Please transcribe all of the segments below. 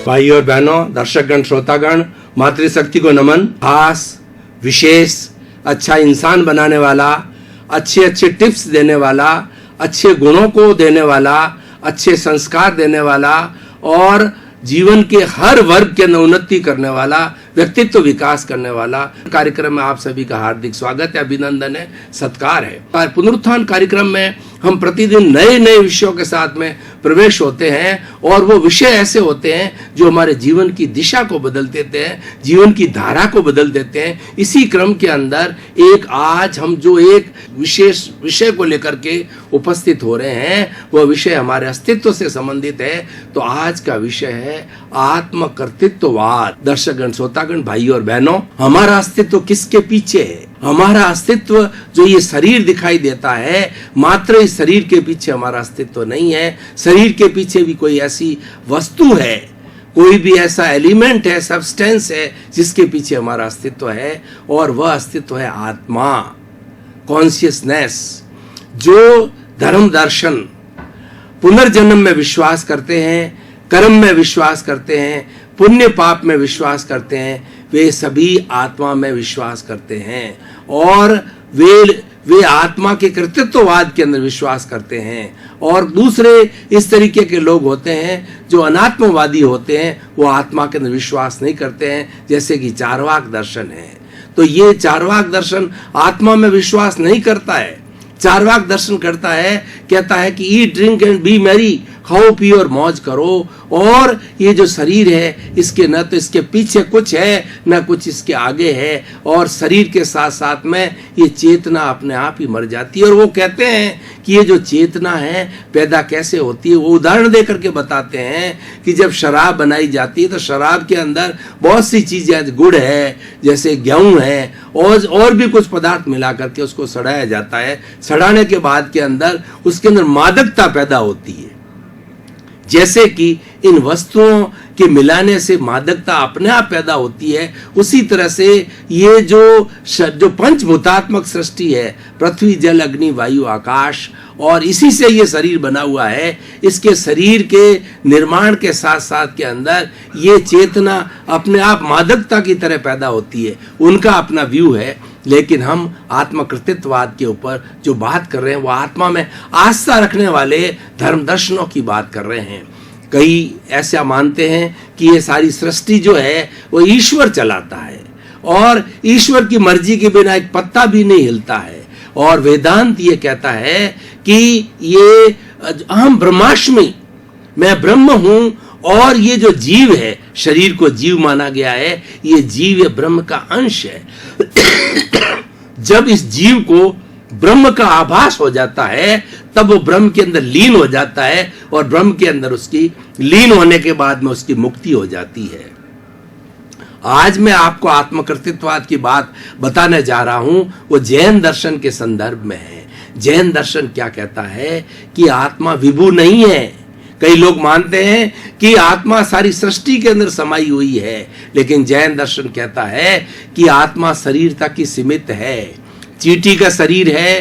भाई और बहनों, दर्शकगण, श्रोतागण, मातृशक्ति को नमन। खास, विशेष, अच्छा इंसान बनाने वाला, अच्छे अच्छे टिप्स देने वाला, अच्छे गुणों को देने वाला, अच्छे संस्कार देने वाला और जीवन के हर वर्ग के अंदर उन्नति करने वाला, व्यक्तित्व विकास करने वाला कार्यक्रम में आप सभी का हार्दिक स्वागत है, अभिनंदन है, सत्कार है। पुनरुत्थान कार्यक्रम में हम प्रतिदिन नए नए विषयों के साथ में प्रवेश होते हैं और वो विषय ऐसे होते हैं जो हमारे जीवन की दिशा को बदल देते हैं, जीवन की धारा को बदल देते हैं। इसी क्रम के अंदर आज हम जो एक विशेष विषय को लेकर के उपस्थित हो रहे हैं, वह विषय हमारे अस्तित्व से संबंधित है। तो आज का विषय है आत्मकर्तृत्ववाद। दर्शकगण, श्रोतागण, भाई और बहनों, हमारा अस्तित्व किसके पीछे है? हमारा अस्तित्व जो ये शरीर दिखाई देता है, मात्र इस शरीर के पीछे हमारा अस्तित्व नहीं है। शरीर के पीछे भी कोई ऐसी वस्तु है, कोई भी ऐसा एलिमेंट है, सब्सटेंस है जिसके पीछे हमारा अस्तित्व है, और वह अस्तित्व है आत्मा, कॉन्शियसनेस। जो धर्म दर्शन पुनर्जन्म में विश्वास करते हैं, कर्म में विश्वास करते हैं, पुण्य पाप में विश्वास करते हैं, वे सभी आत्मा में विश्वास करते हैं और वे आत्मा के कर्तृत्ववाद के अंदर विश्वास करते हैं। और दूसरे इस तरीके के लोग होते हैं जो अनात्मवादी होते हैं, वो आत्मा के अंदर विश्वास नहीं करते हैं, जैसे कि चार्वाक दर्शन है। तो ये चार्वाक दर्शन आत्मा में विश्वास नहीं करता है। चार्वाक दर्शन करता है, कहता है कि ईट, ड्रिंक एंड बी मैरी, खाओ पियो और मौज करो, और ये जो शरीर है इसके न तो इसके पीछे कुछ है न कुछ इसके आगे है, और शरीर के साथ साथ में ये चेतना अपने आप ही मर जाती है। और वो कहते हैं कि ये जो चेतना है पैदा कैसे होती है, वो उदाहरण दे करके बताते हैं कि जब शराब बनाई जाती है तो शराब के अंदर बहुत सी चीजें, गुड़ है, जैसे गेहूं है, और भी कुछ पदार्थ मिला करके उसको सड़ाया जाता है। सड़ाने के बाद के अंदर उसके अंदर मादकता पैदा होती है। जैसे कि इन वस्तुओं के मिलाने से मादकता अपने आप पैदा होती है, उसी तरह से ये जो पंचभूतात्मक सृष्टि है, पृथ्वी, जल, अग्नि, वायु, आकाश, और इसी से ये शरीर बना हुआ है, इसके शरीर के निर्माण के साथ साथ के अंदर ये चेतना अपने आप मादकता की तरह पैदा होती है। उनका अपना व्यू है, लेकिन हम आत्मकृतित्ववाद के ऊपर जो बात कर रहे हैं वो आत्मा में आस्था रखने वाले धर्म दर्शनों की बात कर रहे हैं। कई ऐसा मानते हैं कि ये सारी सृष्टि जो है वो ईश्वर चलाता है और ईश्वर की मर्जी के बिना एक पत्ता भी नहीं हिलता है। और वेदांत ये कहता है कि ये अहम ब्रह्मास्मि, मैं ब्रह्म हूं, और ये जो जीव है, शरीर को जीव माना गया है, ये जीव ये ब्रह्म का अंश है। जब इस जीव को ब्रह्म का आभास हो जाता है, तब वो ब्रह्म के अंदर लीन हो जाता है, और ब्रह्म के अंदर उसकी लीन होने के बाद में उसकी मुक्ति हो जाती है। आज मैं आपको आत्मकृतित्ववाद की बात बताने जा रहा हूं, वो जैन दर्शन के संदर्भ में है। जैन दर्शन क्या कहता है कि आत्मा विभू नहीं है। कई लोग मानते हैं कि आत्मा सारी सृष्टि के अंदर समाई हुई है, लेकिन जैन दर्शन कहता है कि आत्मा शरीर तक ही सीमित है। चींटी का शरीर है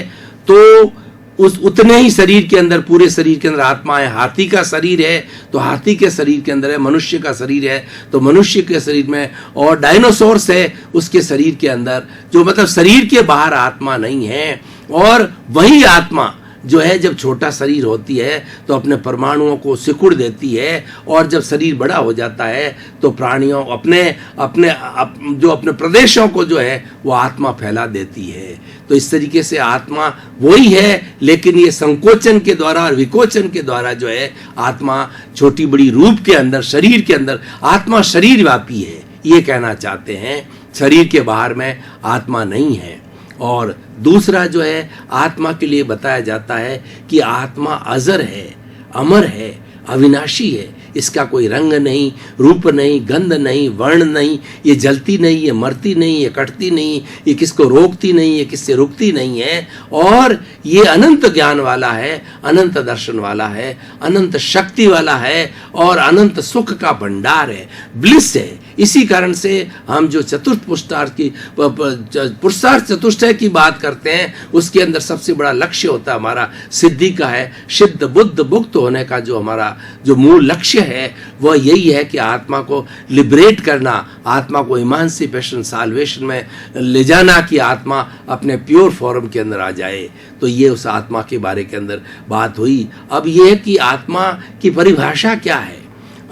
तो उतने ही शरीर के अंदर, पूरे शरीर के अंदर आत्मा है। हाथी का शरीर है तो हाथी के शरीर के अंदर है, मनुष्य का शरीर है तो मनुष्य के शरीर में, और डायनासोर्स है उसके शरीर के अंदर, जो मतलब शरीर के बाहर आत्मा नहीं है। और वही आत्मा जो है जब छोटा शरीर होती है तो अपने परमाणुओं को सिकुड़ देती है, और जब शरीर बड़ा हो जाता है तो प्राणियों अपने प्रदेशों को जो है वो आत्मा फैला देती है। तो इस तरीके से आत्मा वही है, लेकिन ये संकोचन के द्वारा और विकोचन के द्वारा जो है आत्मा छोटी बड़ी रूप के अंदर, शरीर के अंदर, आत्मा शरीर व्यापी है, ये कहना चाहते हैं। शरीर के बाहर में आत्मा नहीं है। और दूसरा जो है आत्मा के लिए बताया जाता है कि आत्मा अजर है, अमर है, अविनाशी है। इसका कोई रंग नहीं, रूप नहीं, गंध नहीं, वर्ण नहीं, ये जलती नहीं, ये मरती नहीं, ये कटती नहीं, ये किसको रोकती नहीं, ये किससे रुकती नहीं है। और ये अनंत ज्ञान वाला है, अनंत दर्शन वाला है, अनंत शक्ति वाला है, और अनंत सुख का भंडार है, ब्लिस है। इसी कारण से हम जो चतुर्थ पुरुषार्थ चतुष्टय की बात करते हैं, उसके अंदर सबसे बड़ा लक्ष्य होता है हमारा सिद्धि का है। सिद्ध बुद्ध मुक्त होने का जो हमारा जो मूल लक्ष्य है वह यही है कि आत्मा को लिबरेट करना, आत्मा को इमांसिपेशन साल्वेशन में ले जाना, कि आत्मा अपने प्योर फॉर्म के अंदर आ जाए। तो ये उस आत्मा के बारे के अंदर बात हुई। अब ये है कि आत्मा की परिभाषा क्या है।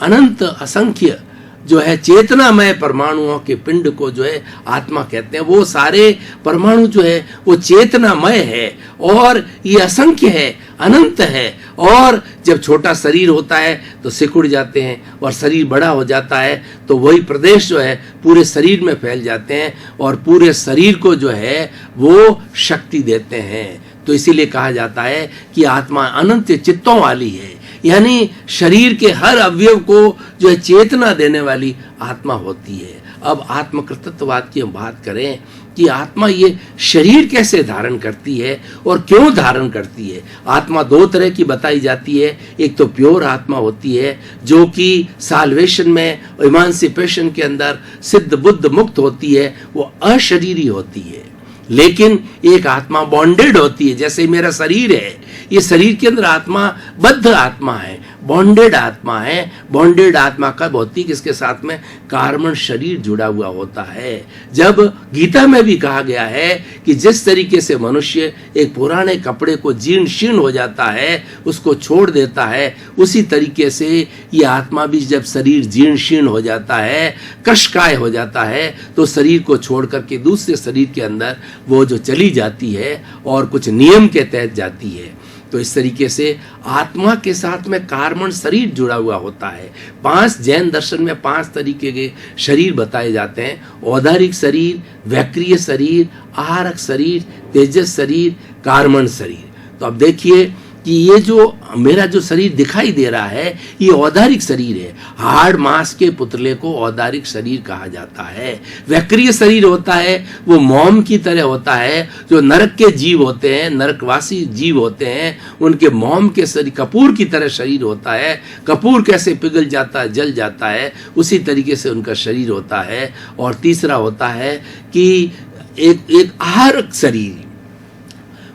अनंत असंख्य जो है चेतनामय परमाणुओं के पिंड को जो है आत्मा कहते हैं। वो सारे परमाणु जो है वो चेतनामय है और ये असंख्य है, अनंत है। और जब छोटा शरीर होता है तो सिकुड़ जाते हैं, और शरीर बड़ा हो जाता है तो वही प्रदेश जो है पूरे शरीर में फैल जाते हैं और पूरे शरीर को जो है वो शक्ति देते हैं। तो इसीलिए कहा जाता है कि आत्मा अनंत चित्तों वाली है, यानी शरीर के हर अवयव को जो है चेतना देने वाली आत्मा होती है। अब आत्मकृतत्ववाद की हम बात करें कि आत्मा ये शरीर कैसे धारण करती है और क्यों धारण करती है। आत्मा दो तरह की बताई जाती है। एक तो प्योर आत्मा होती है जो कि साल्वेशन में, इमांसिपेशन के अंदर सिद्ध बुद्ध मुक्त होती है, वो अशरीरी होती है। लेकिन एक आत्मा बॉन्डेड होती है, जैसे मेरा शरीर है, ये शरीर के अंदर आत्मा बद्ध आत्मा है, बॉन्डेड आत्मा है। बॉन्डेड आत्मा कब होती है? किसके साथ में? कार्बन शरीर जुड़ा हुआ होता है। जब गीता में भी कहा गया है कि जिस तरीके से मनुष्य एक पुराने कपड़े को जीर्ण शीर्ण हो जाता है, उसको छोड़ देता है, उसी तरीके से ये आत्मा भी जब शरीर जीर्ण शीर्ण हो जाता है, कशकाय हो जाता है, तो शरीर को छोड़ करके दूसरे शरीर के अंदर वो जो चली जाती है और कुछ नियम के तहत जाती है। तो इस तरीके से आत्मा के साथ में कार्बन शरीर जुड़ा हुआ होता है। 5 जैन दर्शन में 5 तरीके के शरीर बताए जाते हैं। औदारिक शरीर, वैक्रिय शरीर, आहारक शरीर, तेजस शरीर, कार्बन शरीर। तो अब देखिए कि ये जो मेरा जो शरीर दिखाई दे रहा है ये औदारिक शरीर है। हाड़ मांस के पुतले को औदारिक शरीर कहा जाता है। वैक्रिय शरीर होता है वो मोम की तरह होता है। जो नरक के जीव होते हैं, नरकवासी जीव होते हैं, उनके मोम के शरीर, कपूर की तरह शरीर होता है। कपूर कैसे पिघल जाता है, जल जाता है, उसी तरीके से उनका शरीर होता है। और तीसरा होता है कि एक आहारक शरीर।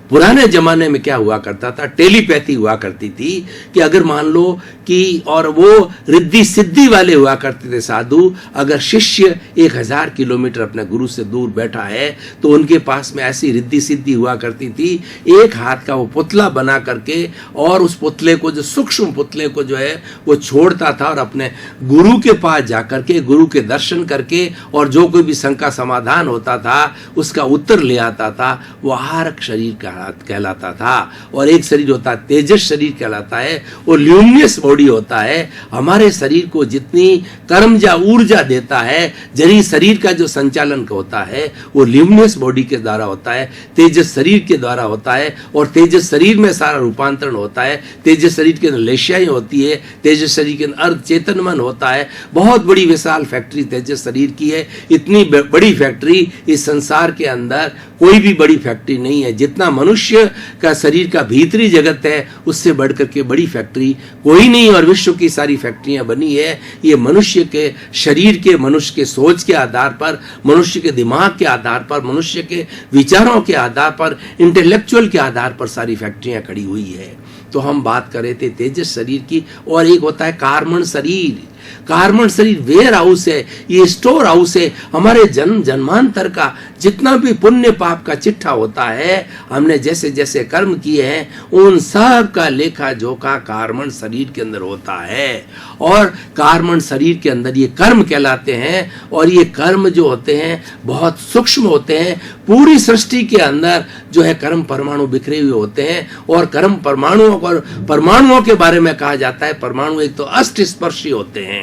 पुराने जमाने में क्या हुआ करता था? टेलीपैथी हुआ करती थी कि अगर मान लो कि, और वो रिद्धि सिद्धि वाले हुआ करते थे साधु। अगर शिष्य 1000 किलोमीटर अपने गुरु से दूर बैठा है तो उनके पास में ऐसी रिद्धि सिद्धि हुआ करती थी। एक हाथ का वो पुतला बना करके और उस पुतले को, जो सूक्ष्म पुतले को जो है वो छोड़ता था और अपने गुरु के पास जाकर के गुरु के दर्शन करके और जो कोई भी शंका समाधान होता था उसका उत्तर ले आता था। वो आहारक शरीर का कहलाता था। और एक शरीर होता है तेजस शरीर कहलाता है। वो ल्यूमिनस बॉडी होता है। हमारे शरीर को जितनी कर्मजा ऊर्जा देता है, जरी शरीर का जो संचालन होता है वो ल्यूमिनस बॉडी के द्वारा होता है, तेजस शरीर के द्वारा होता है। और तेजस शरीर में सारा रूपांतरण होता है। तेजस शरीर के अंदर लेशियाई होती है, तेजस शरीर के अंदर अर्ध चेतन मन होता है। बहुत बड़ी विशाल फैक्ट्री तेजस शरीर की है। इतनी बड़ी फैक्ट्री इस संसार के अंदर कोई भी बड़ी फैक्ट्री नहीं है। जितना मनुष्य का शरीर का भीतरी जगत है उससे बढ़कर के बड़ी फैक्ट्री कोई नहीं। और विश्व की सारी फैक्ट्रियां बनी है ये मनुष्य के शरीर के, मनुष्य के सोच के आधार पर, मनुष्य के दिमाग के आधार पर, मनुष्य के विचारों के आधार पर, इंटेलेक्चुअल के आधार पर सारी फैक्ट्रियां खड़ी हुई है। तो हम बात कर रहे थे तेजस शरीर की। और एक होता है कार्बन शरीर। कार्बन शरीर वेयर हाउस है, ये स्टोर हाउस है। हमारे जन्म जन्मांतर का जितना भी पुण्य पाप का चिट्ठा होता है, हमने जैसे जैसे कर्म किए हैं उन सब का लेखा जोखा कार्बन शरीर के अंदर होता है। और कार्बन शरीर के अंदर ये कर्म कहलाते हैं। और ये कर्म जो होते हैं बहुत सूक्ष्म होते हैं। पूरी सृष्टि के अंदर जो है कर्म परमाणु बिखरे हुए होते हैं। और कर्म परमाणुओं के बारे में कहा जाता है, परमाणु एक तो अष्ट स्पर्शी होते हैं।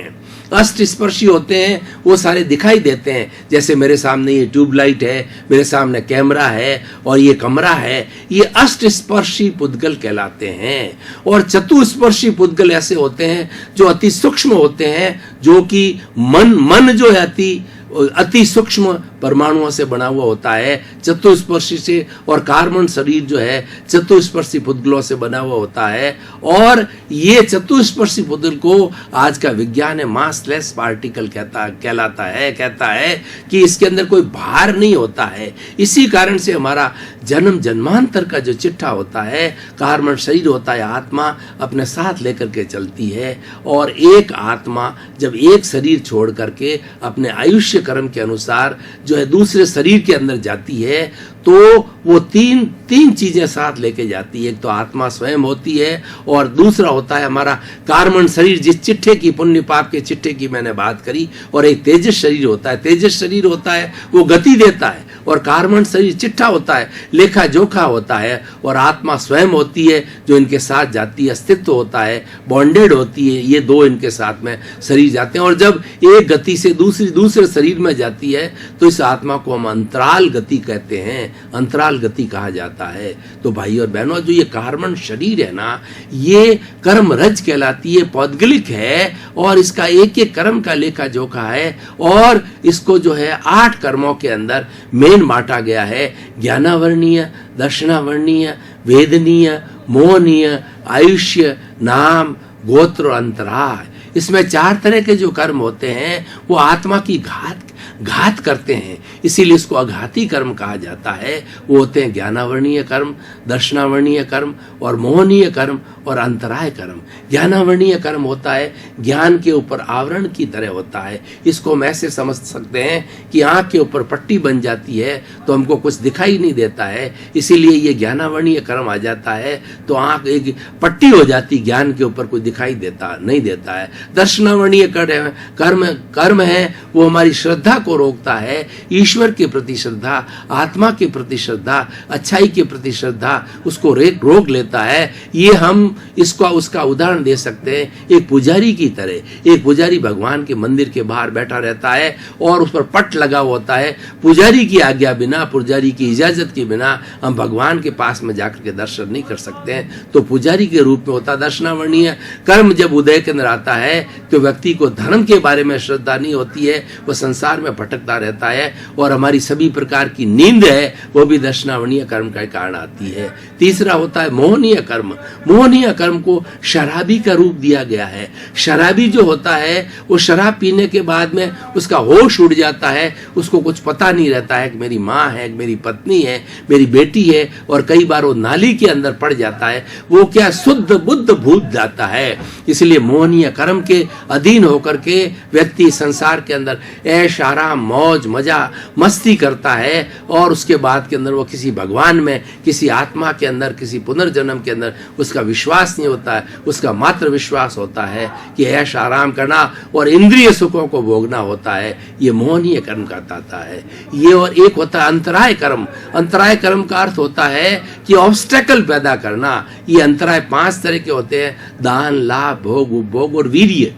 अष्ट स्पर्शी होते हैं, वो सारे दिखाई देते हैं। जैसे मेरे सामने ये ट्यूबलाइट है, मेरे सामने कैमरा है और ये कमरा है, ये अष्ट स्पर्शी पुद्गल कहलाते हैं। और चतुस्पर्शी पुद्गल ऐसे होते हैं जो अति सूक्ष्म होते हैं, जो कि मन जो है अति अति सूक्ष्म परमाणुओं से बना हुआ होता है, चतुष्पर्शी से, और कार्बन शरीर जो है चतुष्पर्शी पुद्गलों से बना हुआ होता है। और ये चतुष्पर्शी पुद्गल को आज का विज्ञान है मासलेस पार्टिकल कहता है कि इसके अंदर कोई भार नहीं होता है। इसी कारण से हमारा जन्म जन्मांतर का जो चिट्ठा होता है, कार्बन शरीर होता है, आत्मा अपने साथ लेकर के चलती है। और एक आत्मा जब एक शरीर छोड़ करके अपने आयुष्य कर्म के अनुसार जो है दूसरे शरीर के अंदर जाती है, तो वो तीन चीजें साथ लेके जाती है। एक तो आत्मा स्वयं होती है, और दूसरा होता है हमारा कार्बन शरीर, जिस चिट्ठे की, पुण्य पाप के चिट्ठे की मैंने बात करी, और एक तेजस शरीर होता है। तेजस शरीर होता है वो गति देता है, और कार्बन शरीर चिट्ठा होता है, लेखा जोखा होता है, और आत्मा स्वयं होती है जो इनके साथ जाती है, अस्तित्व होता है, बॉन्डेड होती है। ये दो इनके साथ में शरीर जाते हैं, और जब एक गति से दूसरे शरीर में जाती है तो इस आत्मा को हम अंतराल गति कहते हैं, अंतराल गति कहा जाता है। तो भाई और बहनों, जो ये कार्बन शरीर है ना, ये कर्म रज कहलाती है, पौद्गलिक है, और इसका एक एक कर्म का लेखा जोखा है, और इसको जो है 8 कर्मों के अंदर मेन बांटा गया है। ज्ञानावर्णीय, दर्शनावर्णीय, वेदनीय, मोहनीय, आयुष्य, नाम, गोत्र और अंतराय। इसमें 4 तरह के जो कर्म होते हैं वो आत्मा की घात करते हैं, इसीलिए इसको अघाती कर्म कहा जाता है। वो होते हैं ज्ञानावर्णीय कर्म, दर्शनावर्णीय कर्म, और मोहनीय कर्म, और अंतराय कर्म। ज्ञानावर्णीय कर्म होता है ज्ञान के ऊपर आवरण की तरह होता है। इसको हम ऐसे समझ सकते हैं कि आंख के ऊपर पट्टी बन जाती है तो हमको कुछ दिखाई नहीं देता है, इसीलिए ये ज्ञानावर्णीय कर्म आ जाता है तो आंख एक पट्टी हो जाती, ज्ञान के ऊपर कुछ दिखाई नहीं देता है। दर्शनावर्णीय कर्म है वो हमारी श्रद्धा को रोकता है, ईश्वर के प्रति श्रद्धा, आत्मा के प्रति श्रद्धा, अच्छाई के प्रति श्रद्धा उसको रोक लेता है। ये हम इसको उसका उदाहरण दे सकते हैं एक पुजारी की तरह। एक पुजारी भगवान के मंदिर के बाहर बैठा रहता है और उस पर पट लगा होता है। पुजारी की आज्ञा बिना, पुजारी की इजाजत के बिना हम भगवान के पास में जाकर के दर्शन नहीं कर सकते हैं। तो पुजारी के रूप में होता है। दर्शनावर्णीय कर्म जब उदय के अंदर आता है तो व्यक्ति को धर्म के बारे में श्रद्धा नहीं होती है, वो संसार में भटकता रहता है, और हमारी सभी प्रकार की नींद है वो भी दर्शनावर्णीय कर्म के कारण आती है। तीसरा होता है मोहनीय कर्म। मोहनीय कर्म को शराबी का रूप दिया गया है। शराबी जो होता है वो शराब पीने के बाद में उसका होश उड़ जाता है, उसको कुछ पता नहीं रहता है कि मेरी माँ है, मेरी पत्नी है, मेरी बेटी है, और कई बार वो नाली के अंदर पड़ जाता है। वो क्या शुद्ध बुद्ध भूत जाता है। इसलिए मोहनीय कर्म के अधीन होकर के व्यक्ति संसार के अंदर ऐश आराम, मौज मजा, मस्ती करता है, और उसके बाद के अंदर वो किसी भगवान में, किसी आत्मा के अंदर, किसी पुनर्जन्म के अंदर उसका विश्वास नहीं होता है। उसका मात्र विश्वास होता है कि ऐश आराम करना और इंद्रिय सुखों को भोगना होता है। ये मोहनीय कर्म कहता है। ये और एक होता है अंतराय कर्म। अंतराय कर्म का अर्थ होता है कि ऑब्स्टेकल पैदा करना। ये अंतराय 5 तरह के होते हैं: दान, लाभ, भोग, उपभोग और वीर्य।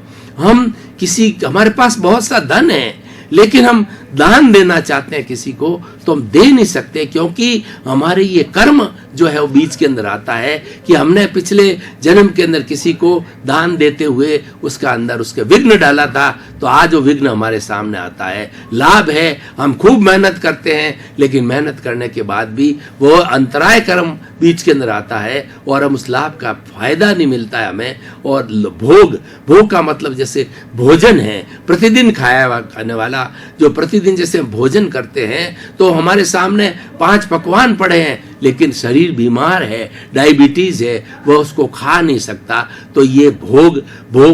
हमारे पास बहुत सा धन है लेकिन हम दान देना चाहते हैं किसी को तो हम दे नहीं सकते, क्योंकि हमारे ये कर्म जो है वो बीच के अंदर आता है कि हमने पिछले जन्म के अंदर किसी को दान देते हुए उसका अंदर उसके विघ्न डाला था, तो आज वो विघ्न हमारे सामने आता है। लाभ है, हम खूब मेहनत करते हैं लेकिन मेहनत करने के बाद भी वो अंतराय कर्म बीच के अंदर आता है और हम उस लाभ का फायदा नहीं मिलता है हमें। और भोग का मतलब जैसे भोजन है, प्रतिदिन खाने वाला, जो प्रतिदिन जैसे भोजन करते हैं तो हमारे सामने 5 पकवान पड़े हैं लेकिन शरीर बीमार है, डायबिटीज है, वह उसको खा नहीं सकता, तो ये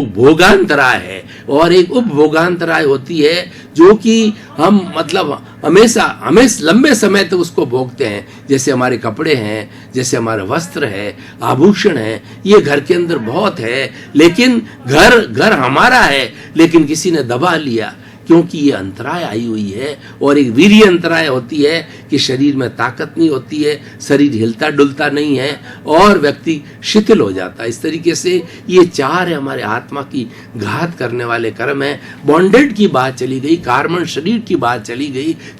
भोगांतराय है। और एक उपभोगांतराय होती है जो कि हम हमेशा लंबे समय तक उसको भोगते हैं। जैसे हमारे कपड़े हैं, जैसे हमारे वस्त्र है, आभूषण है, ये घर के अंदर बहुत है, लेकिन घर हमारा है लेकिन किसी ने दबा लिया, क्योंकि ये अंतराय आई हुई है। और एक वीर्य अंतराय होती है कि शरीर में ताकत नहीं होती है, शरीर हिलता डुलता नहीं है और व्यक्ति शिथिल हो जाता है। इस तरीके से ये 4 है हमारे आत्मा की घात करने वाले कर्म है। बॉन्डेड की बात चली गई, कार्बन शरीर की बात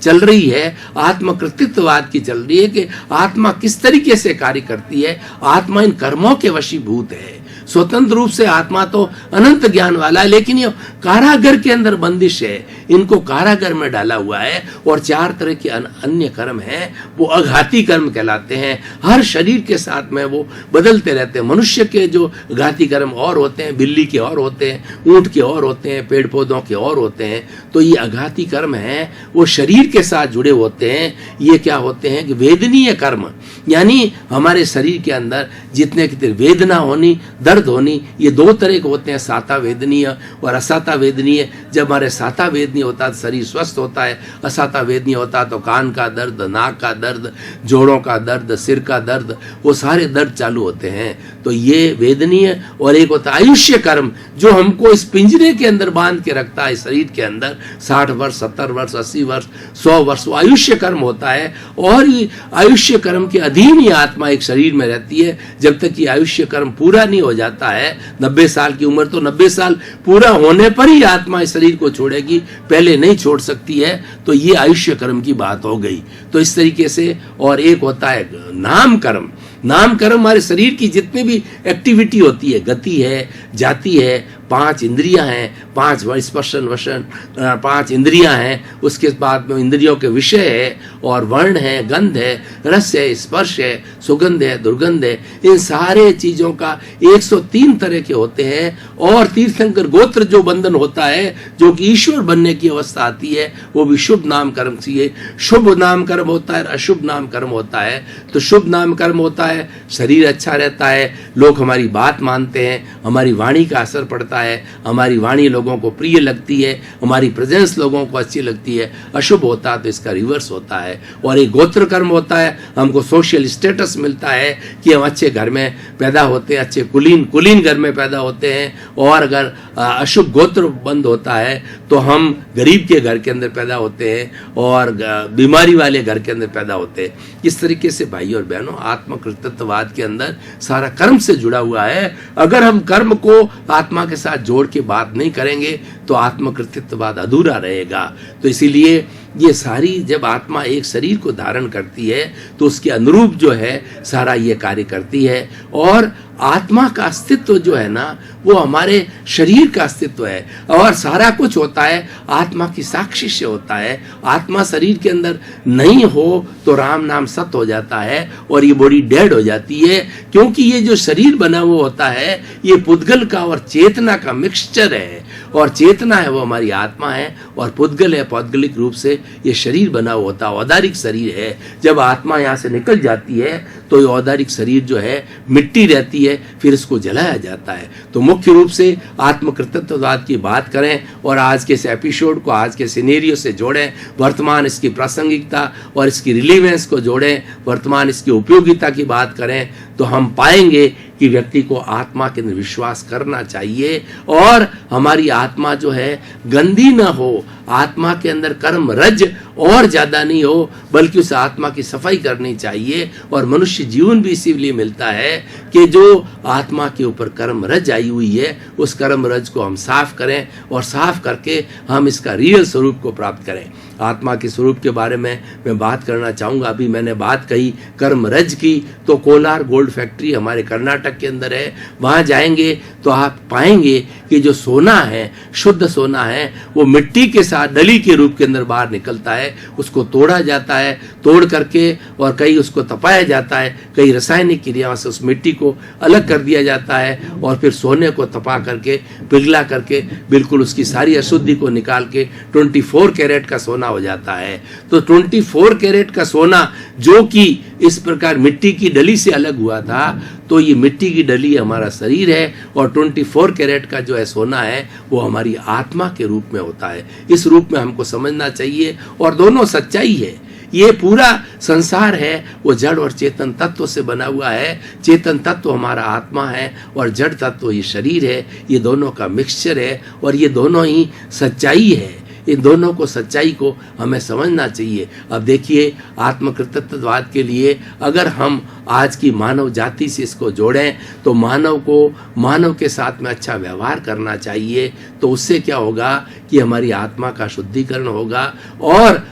चल रही है, आत्मकृतित्ववाद की चल रही है कि आत्मा किस तरीके से कार्य करती है। आत्मा इन कर्मों के वशीभूत है। स्वतंत्र रूप से आत्मा तो अनंत ज्ञान वाला है, लेकिन ये कारागर के अंदर बंदिश है। इनको कारागार में डाला हुआ है। और 4 तरह के अन्य कर्म हैं, वो अघाती कर्म कहलाते हैं। हर शरीर के साथ में वो बदलते रहते हैं। मनुष्य के जो घाती कर्म और होते हैं, बिल्ली के और होते हैं, ऊंट के और होते हैं, पेड़ पौधों के और होते हैं। तो ये अघाती कर्म हैं, वो शरीर के साथ जुड़े होते हैं। ये क्या होते हैं कि वेदनीय कर्म, यानी हमारे शरीर के अंदर जितने कितने वेदना होनी, दर्द होनी, ये 2 तरह के होते हैं, साता वेदनीय और असाता वेदनीय। जब हमारे साता वेदनीय होता है तो शरीर स्वस्थ होता है, असाता वेदनीय होता तो कान का दर्द, नाक का दर्द, जोड़ों का दर्द, सिर का दर्द, वो सारे दर्द चालू होते हैं। तो ये वेदनीय। और एक होता है आयुष्य कर्म, जो हमको इस पिंजरे के अंदर बांध के रखता है शरीर के अंदर, 60 वर्ष, 70 वर्ष, 80 वर्ष, 100 वर्ष, वो आयुष्य कर्म होता है। और ये आयुष्य कर्म के अधीन ही आत्मा एक शरीर में रहती है जब तक कि आयुष्य कर्म पूरा नहीं हो जाता है। 90 साल की उम्र, तो 90 साल पूरा होने पर ही आत्मा इस शरीर को छोड़ेगी, पहले नहीं छोड़ सकती है। तो ये आयुष्य कर्म की बात हो गई। तो इस तरीके से। और एक होता है नाम कर्म। नाम कर्म हमारे शरीर की जितनी भी एक्टिविटी होती है, गति है, जाति है, 5 इंद्रियां हैं, 5 स्पर्शन वशन, 5 इंद्रियां हैं। उसके बाद में इंद्रियों के विषय है और वर्ण है, गंध है, रस है, स्पर्श है, सुगंध है, दुर्गंध है। इन सारे चीजों का 103 तरह के होते हैं। और तीर्थंकर गोत्र जो बंधन होता है, जो कि ईश्वर बनने की अवस्था आती है, वो भी शुभ नाम कर्म से। ये शुभ नाम कर्म होता है, अशुभ नाम कर्म होता है। तो शुभ नाम कर्म होता है, शरीर अच्छा रहता है, लोग हमारी बात मानते हैं, हमारी वाणी का असर पड़ता है, हमारी वाणी लोगों को प्रिय लगती है, हमारी प्रेजेंस लोगों को अच्छी लगती है। अशुभ होता है तो इसका रिवर्स होता है। और एक गोत्र कर्म होता है, हमको सोशल स्टेटस मिलता है कि हम अच्छे घर में पैदा होते हैं, अच्छे कुलीन घर में पैदा होते हैं। और अगर अशुभ गोत्र बंद होता है तो हम गरीब के घर के अंदर पैदा होते हैं और बीमारी वाले घर के अंदर पैदा होते हैं। इस तरीके से भाई और बहनों, आत्मकृतित्ववाद के अंदर सारा कर्म से जुड़ा हुआ है। अगर हम कर्म को आत्मा के साथ जोड़ के बात नहीं करेंगे तो आत्मकृतित्ववाद अधूरा रहेगा। तो इसीलिए ये सारी, जब आत्मा एक शरीर को धारण करती है तो उसके अनुरूप जो है सारा ये कार्य करती है। और आत्मा का अस्तित्व जो है ना, वो हमारे शरीर का अस्तित्व है। और सारा कुछ होता है आत्मा की साक्षी से होता है। आत्मा शरीर के अंदर नहीं हो तो राम नाम सत्य हो जाता है और ये बॉडी डेड हो जाती है। क्योंकि ये जो शरीर बना हुआ होता है, ये पुद्गल का और चेतना का मिक्सचर है। और चेतना है वो हमारी आत्मा है, और पुद्गल है पौद्गलिक रूप से ये शरीर बना हुआ होता है, औदारिक शरीर है। जब आत्मा यहाँ से निकल जाती है तो ये औदारिक शरीर जो है मिट्टी रहती है, फिर इसको जलाया जाता है। तो मुख्य रूप से आत्मकृतित्ववाद की बात करें और आज के इस एपिसोड को आज के सिनेरियो से जोड़ें, वर्तमान इसकी प्रासंगिकता और इसकी रिलीवेंस को जोड़ें, वर्तमान इसकी उपयोगिता की बात करें, तो हम पाएंगे कि व्यक्ति को आत्मा के अंदर विश्वास करना चाहिए। और हमारी आत्मा जो है गंदी ना हो, आत्मा के अंदर कर्म रज और ज्यादा नहीं हो, बल्कि उस आत्मा की सफाई करनी चाहिए। और मनुष्य जीवन भी इसीलिए मिलता है कि जो आत्मा के ऊपर कर्म रज आई हुई है, उस कर्म रज को हम साफ करें और साफ करके हम इसका रियल स्वरूप को प्राप्त करें। आत्मा के स्वरूप के बारे में मैं बात करना चाहूँगा। अभी मैंने बात कही कर्म रज की, तो कोलार गोल्ड फैक्ट्री हमारे कर्नाटक के अंदर है। वहाँ जाएंगे तो आप पाएंगे कि जो सोना है, शुद्ध सोना है, वो मिट्टी के साथ डली के रूप के अंदर बाहर निकलता है। उसको तोड़ा जाता है, तोड़ करके, और कहीं उसको तपाया जाता है, कई रासायनिक क्रियाओं से उस मिट्टी को अलग कर दिया जाता है, और फिर सोने को तपा करके, पिघला करके, बिल्कुल उसकी सारी अशुद्धि को निकाल के 24 कैरेट का सोना हो जाता है। तो 24 कैरेट का सोना जो कि इस प्रकार मिट्टी की डली से अलग हुआ था, तो ये मिट्टी की डली हमारा शरीर है, और 24 कैरेट का जो है सोना है वो हमारी आत्मा के रूप में होता है। इस रूप में हमको समझना चाहिए, और दोनों सच्चाई है। ये पूरा संसार है वो जड़ और चेतन तत्व से बना हुआ है। चेतन तत्व हमारा आत्मा है और जड़ तत्व ये शरीर है। ये दोनों का मिक्सचर है, और ये दोनों ही सच्चाई है। इन दोनों को, सच्चाई को हमें समझना चाहिए। अब देखिए, आत्मकृतित्ववाद के लिए अगर हम आज की मानव जाति से इसको जोड़ें, तो मानव को मानव के साथ में अच्छा व्यवहार करना चाहिए। तो उससे क्या होगा कि हमारी आत्मा का शुद्धिकरण होगा, और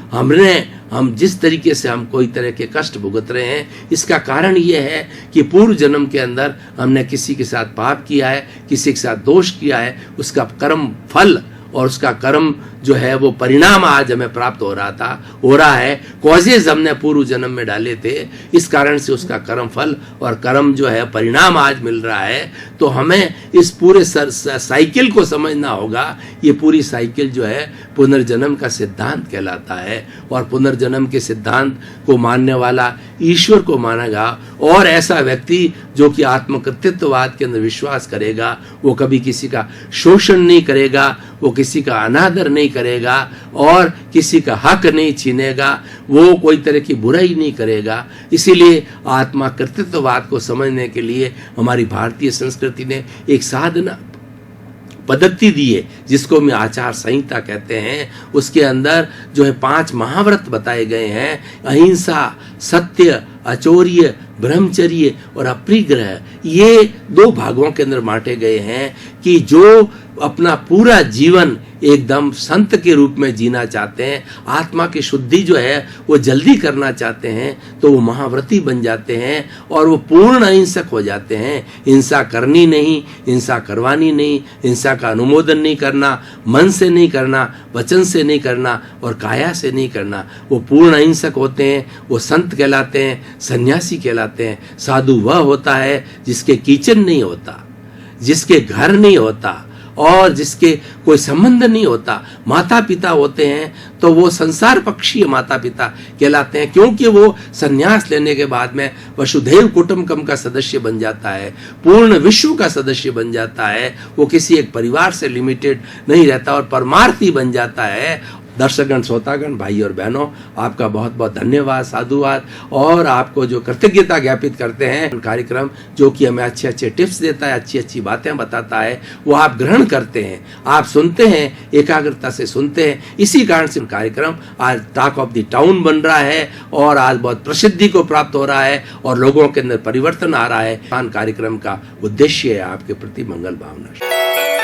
हम जिस तरीके से हम कोई तरह के कष्ट भुगत रहे हैं, इसका कारण ये है कि पूर्व जन्म के अंदर हमने किसी के साथ पाप किया है, किसी के साथ दोष किया है। उसका कर्म फल और उसका कर्म जो है वो परिणाम आज हमें प्राप्त हो रहा है। कॉजेज हमने पूर्व जन्म में डाले थे, इस कारण से उसका कर्म फल और कर्म जो है परिणाम आज मिल रहा है। तो हमें इस पूरे साइकिल को समझना होगा। ये पूरी साइकिल जो है पुनर्जन्म का सिद्धांत कहलाता है, और पुनर्जन्म के सिद्धांत को मानने वाला ईश्वर को मानेगा। और ऐसा व्यक्ति जो कि आत्मकृतित्ववाद के अंदर विश्वास करेगा, वो कभी किसी का शोषण नहीं करेगा, वो किसी का अनादर नहीं करेगा और किसी का हक नहीं छीनेगा, वो कोई तरह की बुराई नहीं करेगा। इसीलिए आत्मा कर्तृत्ववाद को समझने के लिए हमारी भारतीय संस्कृति ने एक साधना पद्धति दी है, जिसको हम आचार संहिता कहते हैं। उसके अंदर जो है 5 महाव्रत बताए गए हैं। अहिंसा, सत्य, अचौर्य, ब्रह्मचर्य और अपरिग्रह, ये 2 भागों के अंदर बांटे गए हैं कि जो अपना पूरा जीवन एकदम संत के रूप में जीना चाहते हैं, आत्मा की शुद्धि जो है वो जल्दी करना चाहते हैं, तो वो महाव्रती बन जाते हैं और वो पूर्ण अहिंसक हो जाते हैं। हिंसा करनी नहीं, हिंसा करवानी नहीं, हिंसा का अनुमोदन नहीं करना, मन से नहीं करना, वचन से नहीं करना और काया से नहीं करना। वो पूर्ण अहिंसक होते हैं, वो संत कहलाते हैं, सन्यासी कहलाते हैं। साधु वह होता है जिसके किचन नहीं होता, जिसके घर नहीं होता और जिसके कोई संबंध नहीं होता। माता पिता होते हैं तो वो संसार पक्षीय माता पिता कहलाते हैं, क्योंकि वो संन्यास लेने के बाद में वसुधैव कुटुंबकम का सदस्य बन जाता है, पूर्ण विश्व का सदस्य बन जाता है। वो किसी एक परिवार से लिमिटेड नहीं रहता और परमार्थी बन जाता है। दर्शकगण, श्रोतागण, भाई और बहनों, आपका बहुत बहुत धन्यवाद, साधुवाद। और आपको जो कृतज्ञता ज्ञापित करते हैं, कार्यक्रम जो कि हमें अच्छे अच्छे टिप्स देता है, अच्छी अच्छी बातें बताता है, वो आप ग्रहण करते हैं, आप सुनते हैं, एकाग्रता से सुनते हैं। इसी कारण से कार्यक्रम आज टॉक ऑफ द टाउन बन रहा है और आज बहुत प्रसिद्धि को प्राप्त हो रहा है और लोगों के अंदर परिवर्तन आ रहा है। कार्यक्रम का उद्देश्य है आपके प्रति मंगल भावना।